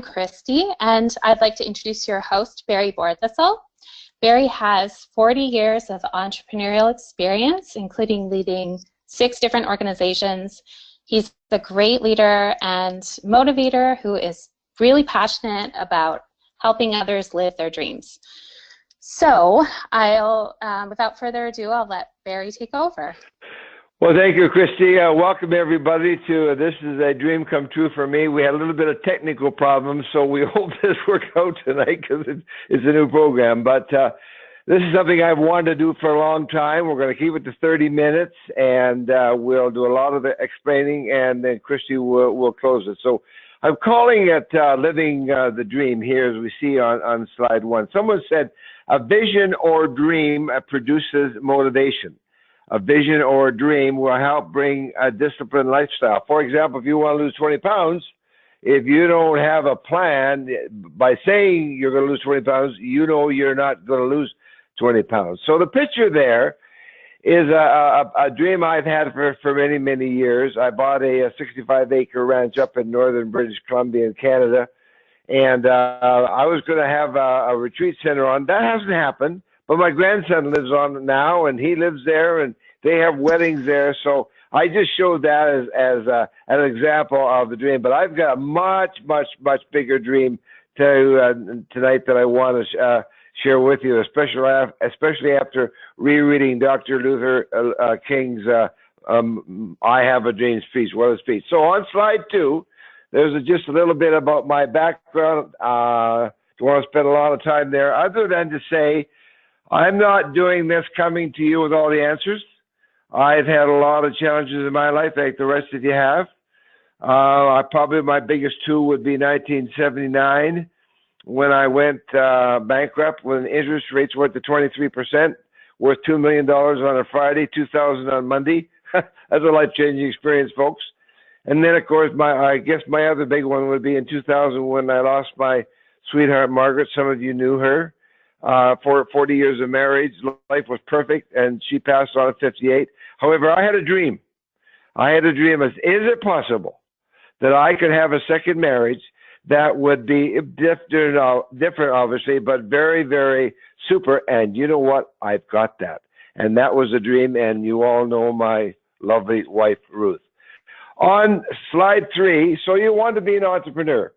Christy, and I'd like to introduce your host, Barry Borthistle. Barry has 40 years of entrepreneurial experience, including leading 6 different organizations. He's a great leader and motivator who is really passionate about helping others live their dreams. So without further ado, I'll let Barry take over. Well, thank you, Christy. Welcome, everybody, to This is a Dream Come True for Me. We had a little bit of technical problems, so we hope this works out tonight because it's a new program. But this is something I've wanted to do for a long time. We're going to keep it to 30 minutes, and we'll do a lot of the explaining, and then Christy will close it. So I'm calling it Living the Dream here, as we see on slide 1. Someone said, a vision or dream produces motivation. A vision or a dream will help bring a disciplined lifestyle. For example, if you want to lose 20 pounds, if you don't have a plan, by saying you're going to lose 20 pounds, you know you're not going to lose 20 pounds. So the picture there is a dream I've had for many, many years. I bought a 65-acre ranch up in northern British Columbia in Canada, and I was going to have a retreat center on. That hasn't happened. But my grandson lives on it now, and he lives there, and they have weddings there. So I just showed that as an example of the dream. But I've got a much, much, much bigger dream tonight that I want to share with you, especially after rereading Dr. Luther King's I Have a Dream speech. What a speech. So on slide 2, there's just a little bit about my background. Don't want to spend a lot of time there, other than to say, I'm not doing this coming to you with all the answers. I've had a lot of challenges in my life, like the rest of you have. Probably my biggest 2 would be 1979, when I went bankrupt, when interest rates went to 23%, worth $2 million on a Friday, $2,000 on Monday. That's a life-changing experience, folks. And then, of course, I guess my other big one would be in 2000, when I lost my sweetheart, Margaret. Some of you knew her. For 40 years of marriage, life was perfect, and she passed on at 58. However, I had a dream. Is it possible that I could have a second marriage that would be different, obviously, but very, very super? And you know what? I've got that. And that was a dream, and you all know my lovely wife, Ruth. On slide 3, so you want to be an entrepreneur.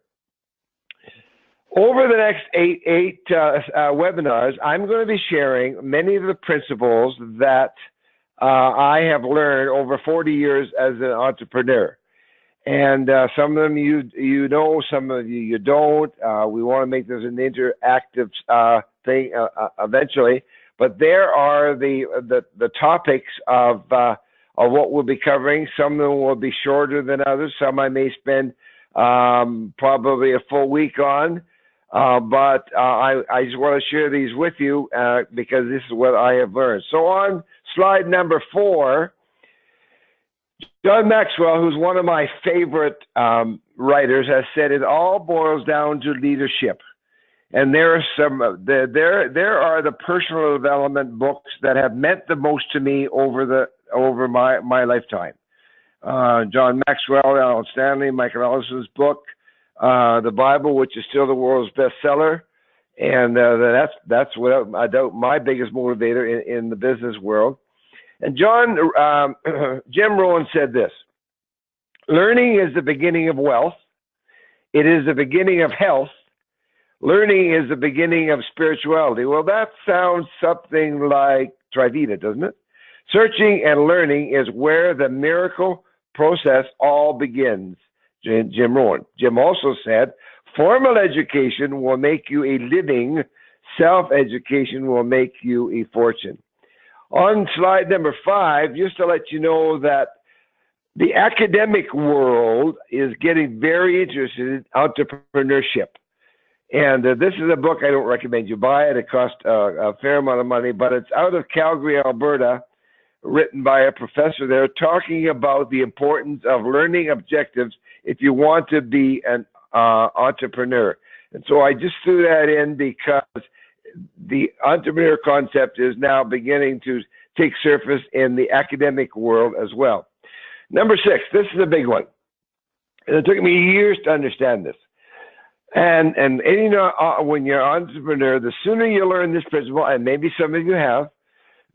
Over the next eight webinars, I'm going to be sharing many of the principles that I have learned over 40 years as an entrepreneur. And some of them you know, some of you don't. We want to make this an interactive thing eventually. But there are the topics of what we'll be covering. Some of them will be shorter than others. Some I may spend probably a full week on. But I just want to share these with you because this is what I have learned. So on slide number 4, John Maxwell, who's one of my favorite writers, has said it all boils down to leadership. And there are there are the personal development books that have meant the most to me over my lifetime. John Maxwell, Alan Stanley, Michael Ellison's book. The Bible, which is still the world's bestseller, and that's without a doubt my biggest motivator in the business world. And Jim Rohn said this: learning is the beginning of wealth. It is the beginning of health. Learning is the beginning of spirituality. Well, that sounds something like Trivita, doesn't it? Searching and learning is where the miracle process all begins. Jim Rohn. Jim also said, formal education will make you a living, self-education will make you a fortune. On slide number 5, just to let you know that the academic world is getting very interested in entrepreneurship. And this is a book I don't recommend you buy it. It costs a fair amount of money, but it's out of Calgary, Alberta, written by a professor there, talking about the importance of learning objectives if you want to be an entrepreneur. And so I just threw that in because the entrepreneur concept is now beginning to take surface in the academic world as well. Number 6, this is a big one. And it took me years to understand this. And you know, when you're an entrepreneur, the sooner you learn this principle, and maybe some of you have,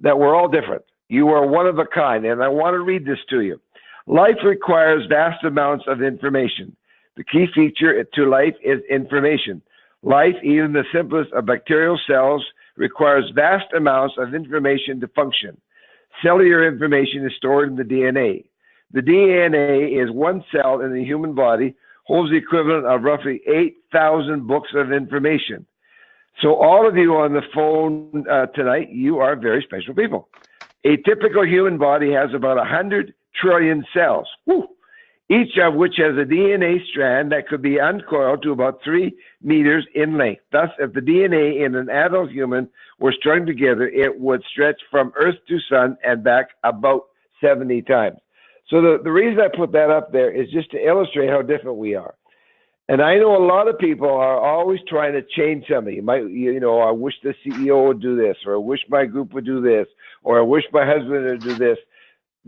that we're all different. You are one of a kind, and I want to read this to you. Life requires vast amounts of information. The key feature to life is information. Life, even the simplest of bacterial cells, requires vast amounts of information to function. Cellular information is stored in the DNA. The DNA is one cell in the human body, holds the equivalent of roughly 8,000 books of information. So all of you on the phone tonight, you are very special people. A typical human body has about 100 trillion cells, each of which has a DNA strand that could be uncoiled to about 3 meters in length. Thus, if the DNA in an adult human were strung together, it would stretch from Earth to Sun and back about 70 times. So the reason I put that up there is just to illustrate how different we are. And I know a lot of people are always trying to change something. You know, I wish the CEO would do this, or I wish my group would do this, or I wish my husband would do this.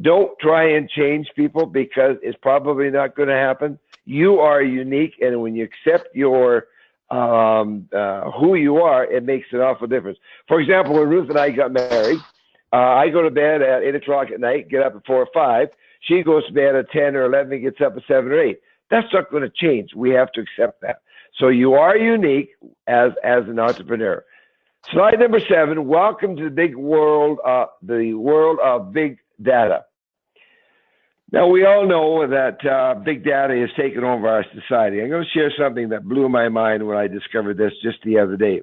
Don't try and change people, because it's probably not going to happen. You are unique, and when you accept your who you are, it makes an awful difference. For example, when Ruth and I got married, I go to bed at 8 o'clock at night, get up at 4 or 5. She goes to bed at 10 or 11, gets up at 7 or 8. That's not going to change. We have to accept that. So you are unique as an entrepreneur. Slide number 7. Welcome to the world of big data. Now, we all know that big data has taken over our society. I'm going to share something that blew my mind when I discovered this just the other day.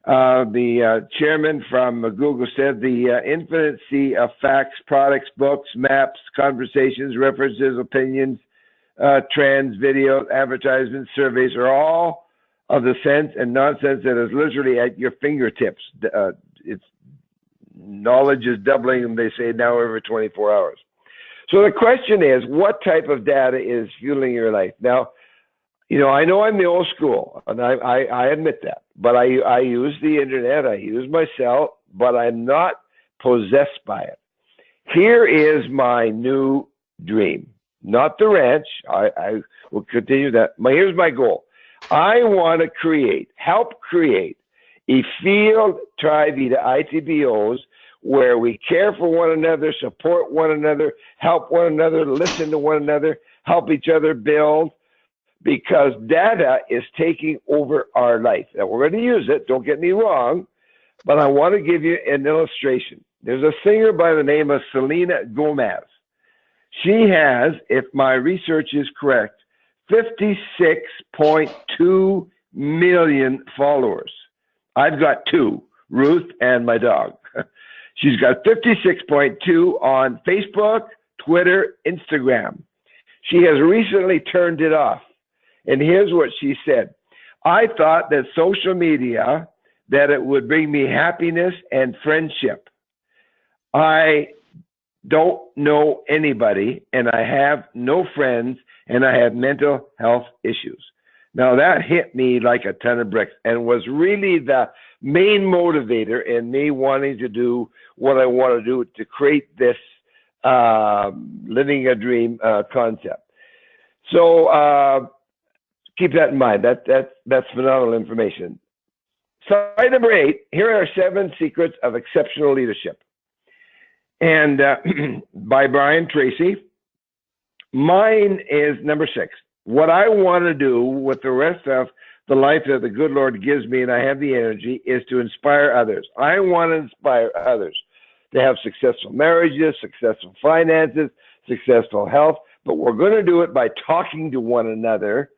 The chairman from Google said the infinite sea of facts, products, books, maps, conversations, references, opinions, trends, videos, advertisements, surveys are all of the sense and nonsense that is literally at your fingertips. It's knowledge is doubling, they say, now every 24 hours. So the question is, what type of data is fueling your life? Now, you know I'm the old school, and I admit that. But I use the internet, I use my cell, but I'm not possessed by it. Here is my new dream. Not the ranch. I will continue that. Here's my goal. I want to help create a field tribe to ITBOs where we care for one another, support one another, help one another, listen to one another, help each other build, because data is taking over our life. Now, we're going to use it, don't get me wrong, but I want to give you an illustration. There's a singer by the name of Selena Gomez. She has, if my research is correct, 56.2 million followers. I've got 2, Ruth and my dog. She's got 56.2 on Facebook, Twitter, Instagram. She has recently turned it off. And here's what she said. I thought that social media, that it would bring me happiness and friendship. I don't know anybody, and I have no friends, and I have mental health issues. Now that hit me like a ton of bricks and was really the main motivator in me wanting to do what I want to do to create this living a dream concept. So keep that in mind. That's phenomenal information. Slide number 8. Here are 7 secrets of exceptional leadership. And by Brian Tracy. Mine is number 6. What I want to do with the rest of the life that the good Lord gives me, and I have the energy, is to inspire others. I want to inspire others to have successful marriages, successful finances, successful health, but we're going to do it by talking to one another.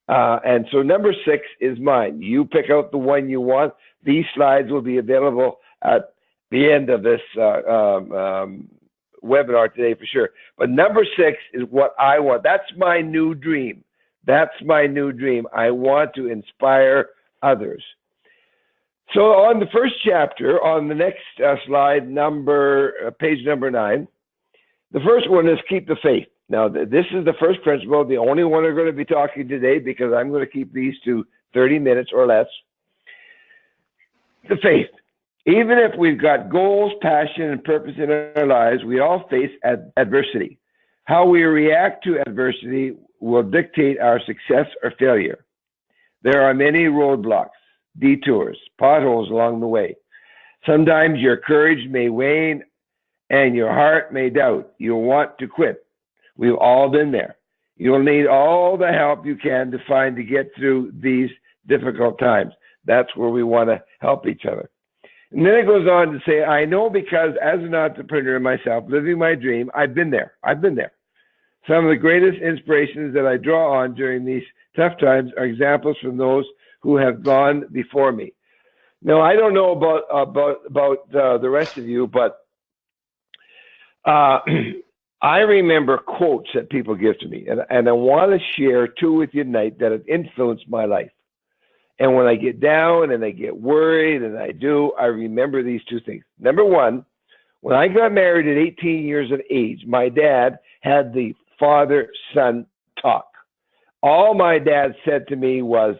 And so number 6 is mine. You pick out the one you want. These slides will be available at the end of this webinar today for sure. But number 6 is what I want. That's my new dream. That's my new dream. I want to inspire others. So on the first chapter, on the next slide, page number 9, the first one is keep the faith. Now, this is the first principle, the only one we're going to be talking today, because I'm going to keep these to 30 minutes or less. The faith. Even if we've got goals, passion, and purpose in our lives, we all face adversity. How we react to adversity will dictate our success or failure. There are many roadblocks, detours, potholes along the way. Sometimes your courage may wane and your heart may doubt. You'll want to quit. We've all been there. You'll need all the help you can to find to get through these difficult times. That's where we want to help each other. And then it goes on to say, I know because as an entrepreneur myself, living my dream, I've been there. Some of the greatest inspirations that I draw on during these tough times are examples from those who have gone before me. Now, I don't know about the rest of you, but I remember quotes that people give to me, and I want to share two with you tonight that have influenced my life. And when I get down and I get worried, and I remember these two things. Number one, when I got married at 18 years of age, my dad had the father-son talk. All my dad said to me was,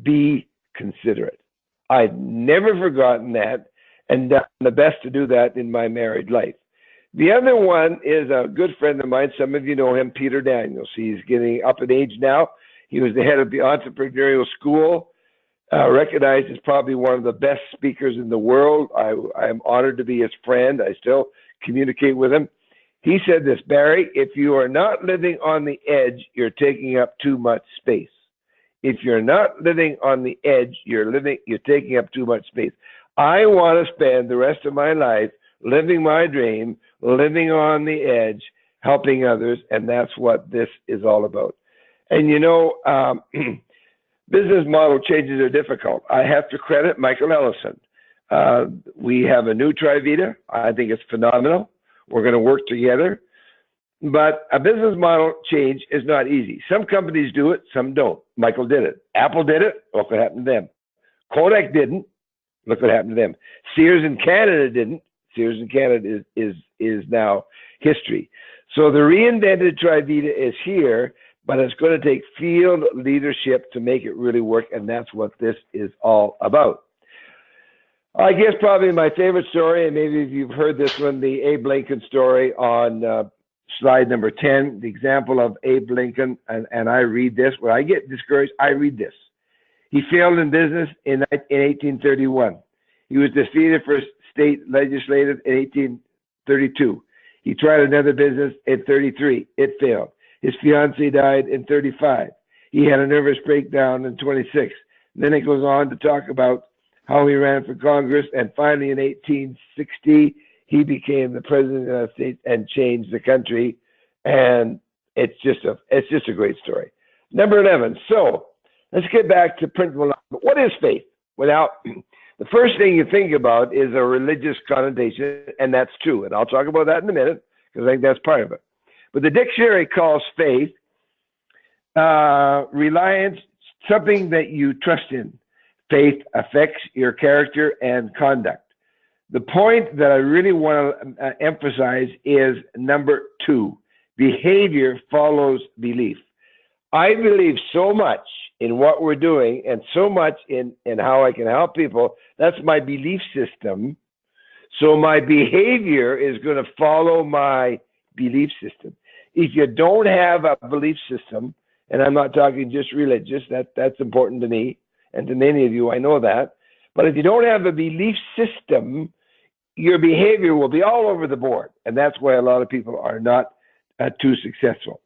be considerate. I've never forgotten that, and done the best to do that in my married life. The other one is a good friend of mine. Some of you know him, Peter Daniels. He's getting up in age now. He was the head of the entrepreneurial school, recognized as probably one of the best speakers in the world. I'm honored to be his friend. I still communicate with him. He said this, Barry, if you are not living on the edge, you're taking up too much space. If you're not living on the edge, you're taking up too much space. I want to spend the rest of my life living my dream, living on the edge, helping others, and that's what this is all about. And you know, business model changes are difficult. I have to credit Michael Ellison. We have a new Trivita. I think it's phenomenal. We're going to work together. But a business model change is not easy. Some companies do it, some don't. Michael did it. Apple did it. Look what happened to them. Kodak didn't. Look what happened to them. Sears in Canada didn't. Sears in Canada is now history. So the reinvented Trivita is here, but it's going to take field leadership to make it really work, and that's what this is all about. I guess probably my favorite story, and maybe if you've heard this one, the Abe Lincoln story on slide number 10, the example of Abe Lincoln, and I read this. When I get discouraged, I read this. He failed in business in 1831. He was defeated for state legislative in 1832. He tried another business in 33. It failed. His fiancée died in 35. He had a nervous breakdown in 26. Then it goes on to talk about how he ran for Congress, and finally in 1860, he became the president of the United States and changed the country. And it's just a great story. Number 11. So let's get back to principle. What is faith? Without the first thing you think about is a religious connotation, and that's true. And I'll talk about that in a minute because I think that's part of it. But the dictionary calls faith reliance, something that you trust in. Faith affects your character and conduct. The point that I really want to emphasize is number 2. Behavior follows belief. I believe so much in what we're doing and so much in how I can help people. That's my belief system. So my behavior is going to follow my belief system. If you don't have a belief system, and I'm not talking just religious, that's important to me and to many of you, I know that. But if you don't have a belief system, your behavior will be all over the board. And that's why a lot of people are not too successful.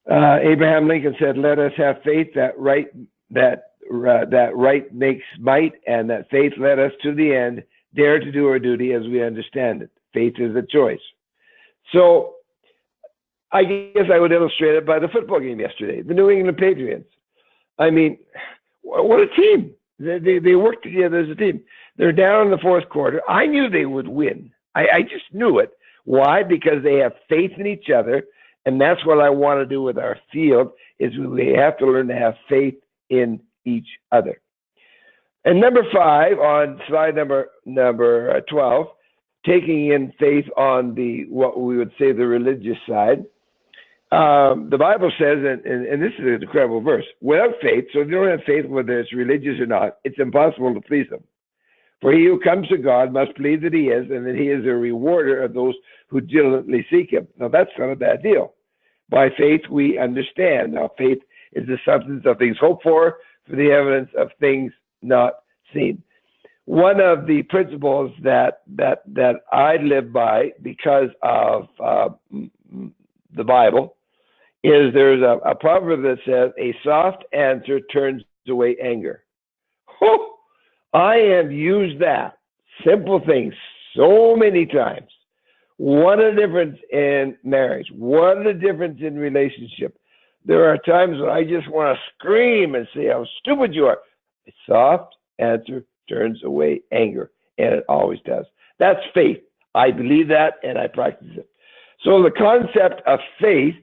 Abraham Lincoln said, let us have faith that right makes might, and that faith led us to the end, dare to do our duty as we understand it. Faith is a choice. So I guess I would illustrate it by the football game yesterday, the New England Patriots. I mean, what a team. They work together as a team. They're down in the fourth quarter. I knew they would win. I just knew it. Why? Because they have faith in each other. And that's what I want to do with our field, is we have to learn to have faith in each other. And number 5 on slide number 12, taking in faith on what we would say the religious side. The Bible says, and this is an incredible verse, without faith, so if you don't have faith, whether it's religious or not, it's impossible to please him. For he who comes to God must believe that he is, and that he is a rewarder of those who diligently seek him. Now, that's not a bad deal. By faith, we understand. Now, faith is the substance of things hoped for, for the evidence of things not seen. One of the principles that I live by because of the Bible is there's a proverb that says, a soft answer turns away anger. Whew! I have used that simple things so many times. What a difference in marriage. What a difference in relationship. There are times when I just want to scream and say how stupid you are. A soft answer turns away anger, and it always does. That's faith. I believe that, and I practice it. So the concept of faith,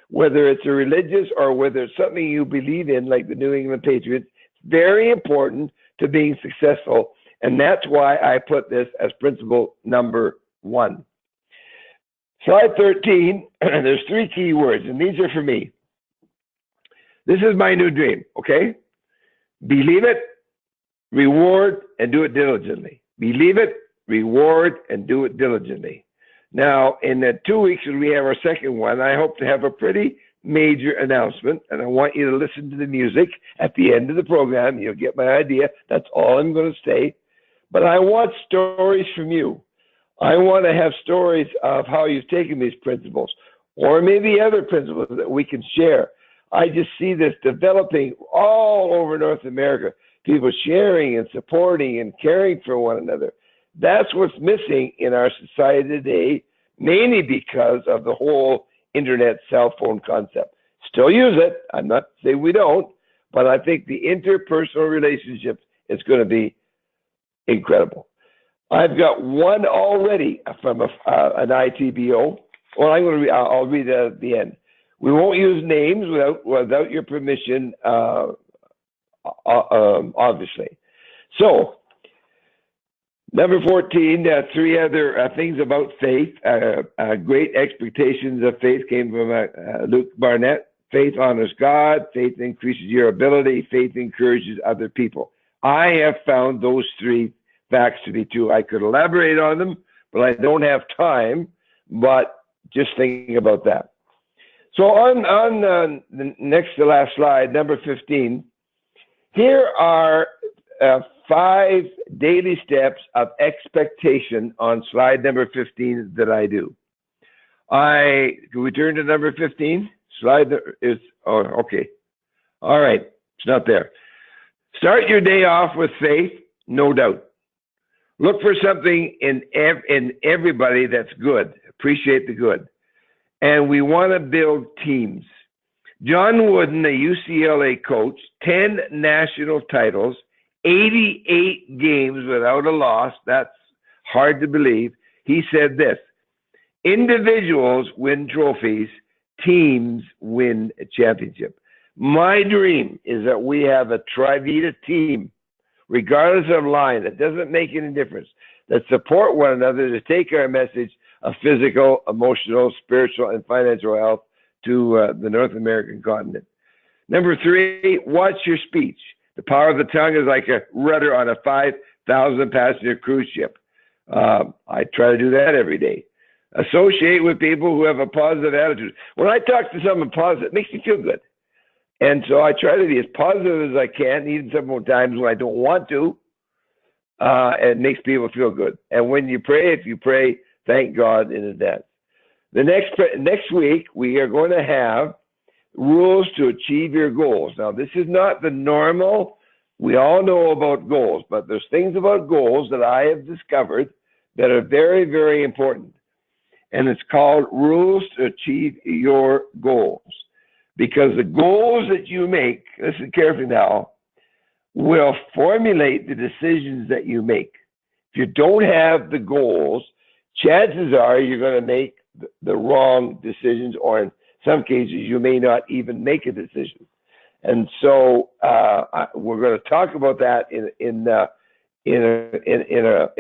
whether it's a religious or whether it's something you believe in, like the New England Patriots, very important to being successful, and that's why I put this as principle number 1. Slide 13, there's 3 key words, and these are for me. This is my new dream, okay? Believe it, reward, and do it diligently. Believe it, reward, and do it diligently. Now, in 2 weeks, when we have our second one, I hope to have a pretty major announcement, and I want you to listen to the music at the end of the program. You'll get my idea. That's all I'm going to say. But I want stories from you. I want to have stories of how you've taken these principles, or maybe other principles that we can share. I just see this developing all over North America, people sharing and supporting and caring for one another. That's what's missing in our society today, mainly because of the whole internet cell phone concept. Still use it. I'm not saying we don't, but I think the interpersonal relationship is going to be incredible. I've got one already from an ITBO. Well, I'll read that at the end. We won't use names without your permission, obviously. So, number 14, 3 other things about faith. Great expectations of faith came from Luke Barnett. Faith honors God. Faith increases your ability. Faith encourages other people. I have found those 3 facts to be true. I could elaborate on them, but I don't have time. But just thinking about that. So on the next to last slide, number 15, here are 5 daily steps of expectation on slide number 15 that I do. Can we turn to number 15? Slide is, oh, okay. All right, it's not there. Start your day off with faith, no doubt. Look for something in everybody that's good. Appreciate the good. And we want to build teams. John Wooden, a UCLA coach, 10 national titles, 88 games without a loss. That's hard to believe. He said this: individuals win trophies, teams win a championship. My dream is that we have a Trivita team, regardless of line, that doesn't make any difference, that support one another to take our message of physical, emotional, spiritual, and financial health to the North American continent. Number 3, watch your speech. The power of the tongue is like a rudder on a 5,000-passenger cruise ship. I try to do that every day. Associate with people who have a positive attitude. When I talk to someone positive, it makes me feel good. And so I try to be as positive as I can, even sometimes when I don't want to. It makes people feel good. And when you pray, if you pray, thank God in advance. The next week, we are going to have rules to achieve your goals. Now, this is not the normal. We all know about goals, but there's things about goals that I have discovered that are very, very important. And it's called rules to achieve your goals. Because the goals that you make, listen carefully now, will formulate the decisions that you make. If you don't have the goals, chances are you're going to make the wrong decisions, or in some cases, you may not even make a decision. And so we're going to talk about that in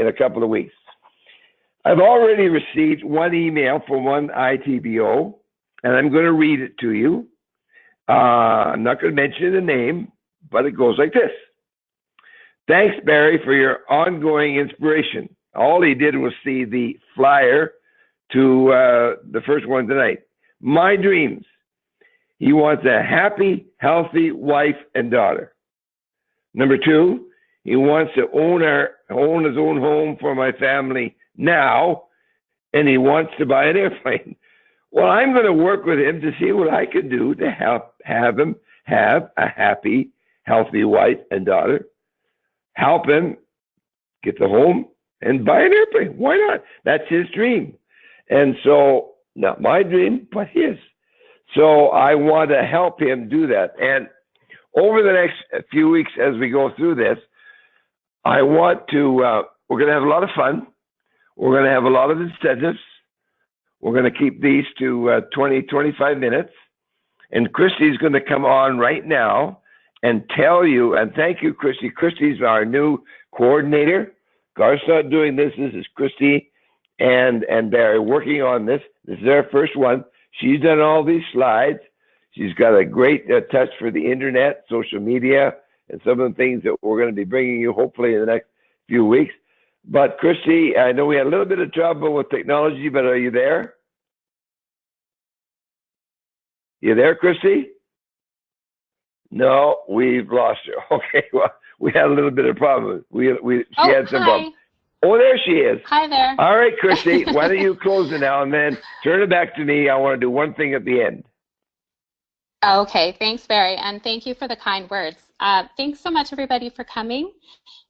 a couple of weeks. I've already received one email from one ITBO, and I'm going to read it to you. I'm not going to mention the name, but it goes like this. Thanks, Barry, for your ongoing inspiration. All he did was see the flyer to the first one tonight. My dreams. He wants a happy, healthy wife and daughter. Number two, he wants to own his own home for my family now, and he wants to buy an airplane. Well, I'm going to work with him to see what I can do to have him have a happy, healthy wife and daughter. Help him get the home and buy an airplane. Why not? That's his dream. And so, not my dream, but his. So I want to help him do that. And over the next few weeks as we go through this, I want to, we're going to have a lot of fun. We're going to have a lot of incentives. We're going to keep these to 20, 25 minutes. And Christy's going to come on right now and tell you, and thank you, Christy. Christy's our new coordinator. Garth's not doing this. This is Christy and Barry working on this. This is our first one. She's done all these slides. She's got a great touch for the internet, social media, and some of the things that we're going to be bringing you hopefully in the next few weeks. But Christy, I know we had a little bit of trouble with technology, but are you there? You there, Christy? No, we've lost her. Okay, well, we had a little bit of problem. She had some problem. Oh, there she is. Hi there. All right, Christy, why don't you close it now and then turn it back to me. I want to do one thing at the end. Okay, thanks, Barry, and thank you for the kind words. Thanks so much, everybody, for coming.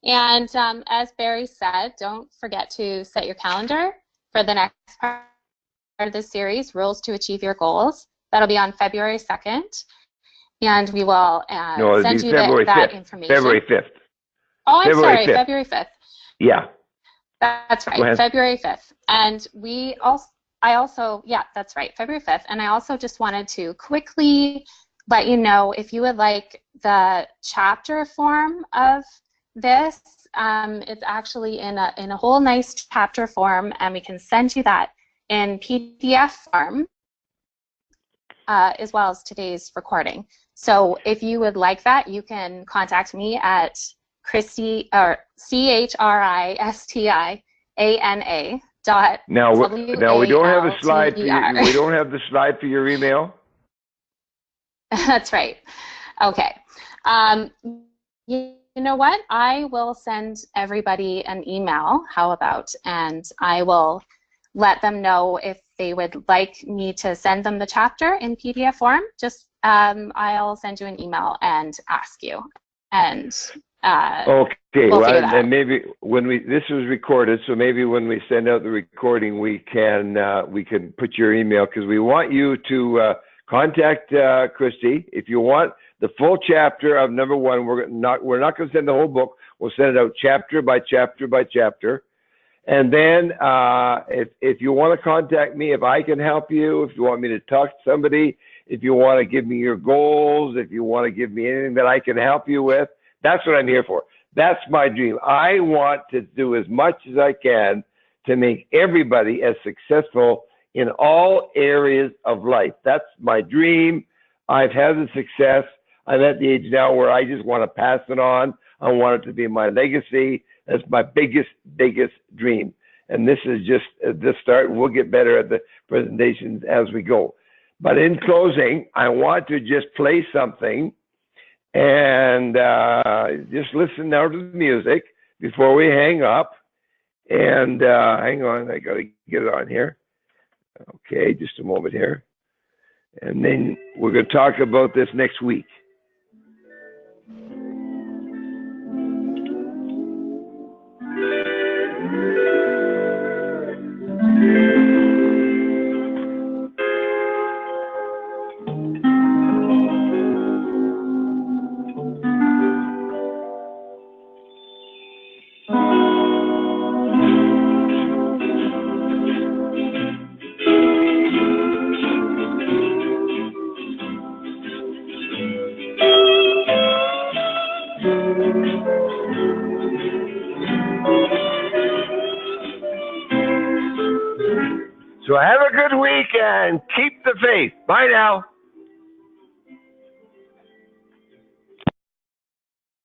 And as Barry said, don't forget to set your calendar for the next part of this series, Rules to Achieve Your Goals. That'll be on February 2nd, and we will send you that information. February 5th. Oh, I'm sorry, February 5th. Yeah. That's right, February 5th. And that's right, February 5th. And I also just wanted to quickly let you know if you would like the chapter form of this. It's actually in a whole nice chapter form, and we can send you that in PDF form as well as today's recording. So if you would like that, you can contact me at Christy or CHRISTIANA. Now we don't have a slide. We don't have the slide for your email. That's right. Okay. You know what? I will send everybody an email. How about? And I will let them know if they would like me to send them the chapter in PDF form. Just I'll send you an email and ask you. And okay, well, and maybe when this was recorded, so maybe when we send out the recording, we can put your email, because we want you to contact Christy if you want the full chapter of number one. We're not going to send the whole book. We'll send it out chapter by chapter by chapter, and then if you want to contact me, if I can help you, if you want me to talk to somebody, if you want to give me your goals, if you want to give me anything that I can help you with. That's what I'm here for. That's my dream. I want to do as much as I can to make everybody as successful in all areas of life. That's my dream. I've had the success. I'm at the age now where I just want to pass it on. I want it to be my legacy. That's my biggest dream. And this is just the start. We'll get better at the presentations as we go. But in closing, I want to just play something and just listen now to the music before we hang up. And hang on, I got to get it on here. Okay, just a moment here. And then we're going to talk about this next week. So have a good week and keep the faith. Bye now.